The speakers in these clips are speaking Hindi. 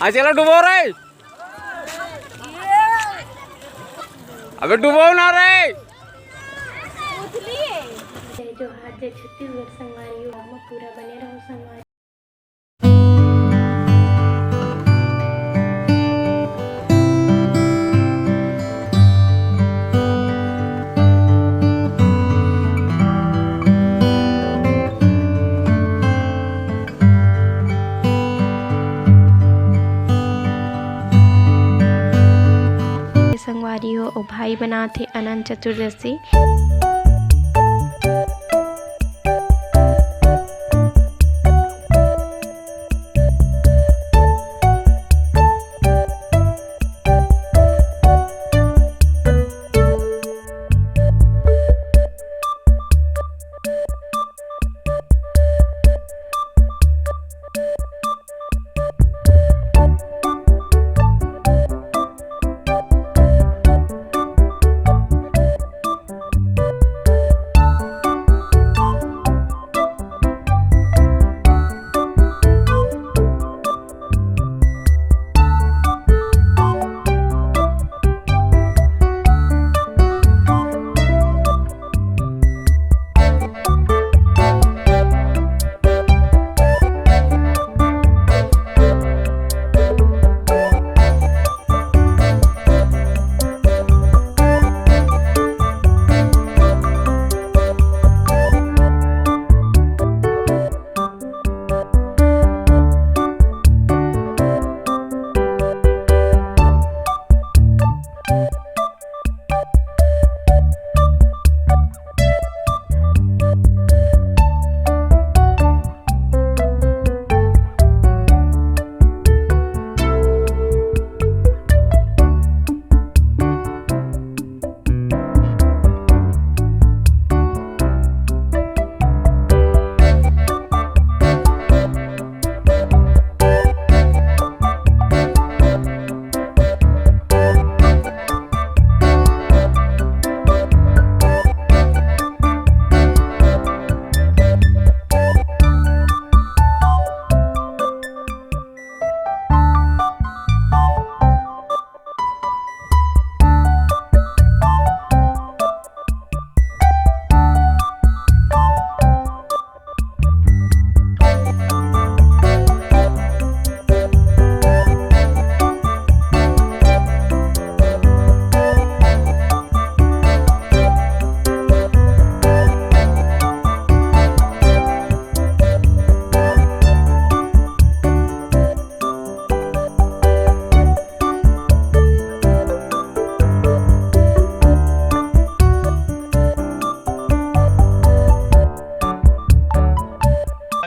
चलो डुबो रे, अबे डुबो ना रे। जो हाथ जे छत्तीसगढ़ संगवारी हो पूरा बने रहो संगवारी। संगवारी हो और भाई बनाते अनंत चतुर्दशी।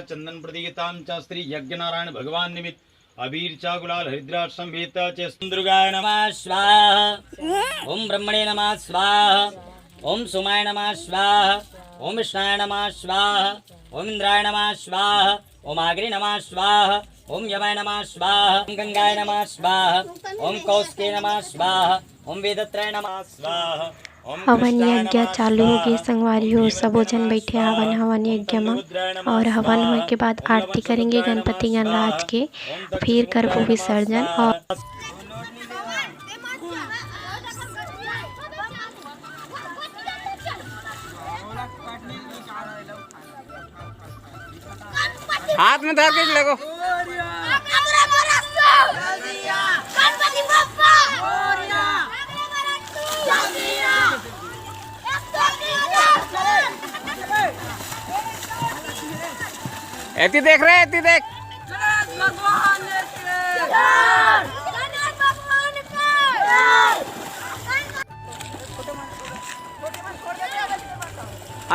चंदन प्रदीयतां च श्री यज्ञ नारायण भगवान निमित्त अबीर च गुलाल हरिद्राक्ष संवेत च दुर्गाय नमः स्वाहा। ओम ब्रह्मणे नमः स्वाहा। ओम सोमाय नमः स्वाहा। ओम विष्णाय नमः स्वाहा। ओम इंद्राय नमः स्वाहा। ओम आग्रे नमः स्वाहा। ओम यमाय नमः स्वाहा। ओम गंगाय नमः स्वाहा। ओम कौशिके नमः स्वाहा। ओम वेदत्रय नमः स्वाहा। हवन यज्ञ चालू हो गई संगवारी हो। सबो जन बैठे हवन यज्ञ में और हवन होने के बाद आरती करेंगे गणपति गणराज के, फिर करबो विसर्जन। और हाथ में धर के लगो। ऐती देख रहे, ऐती देख।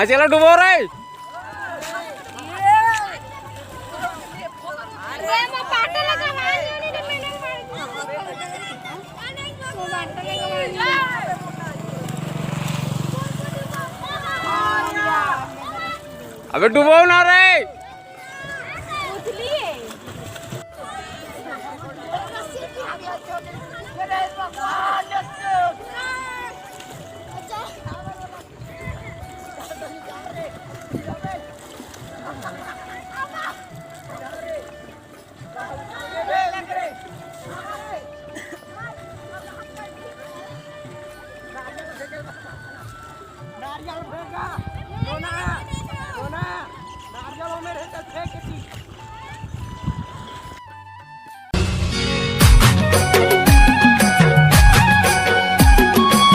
चलो डुबो रे। अबे डुबो ना रे।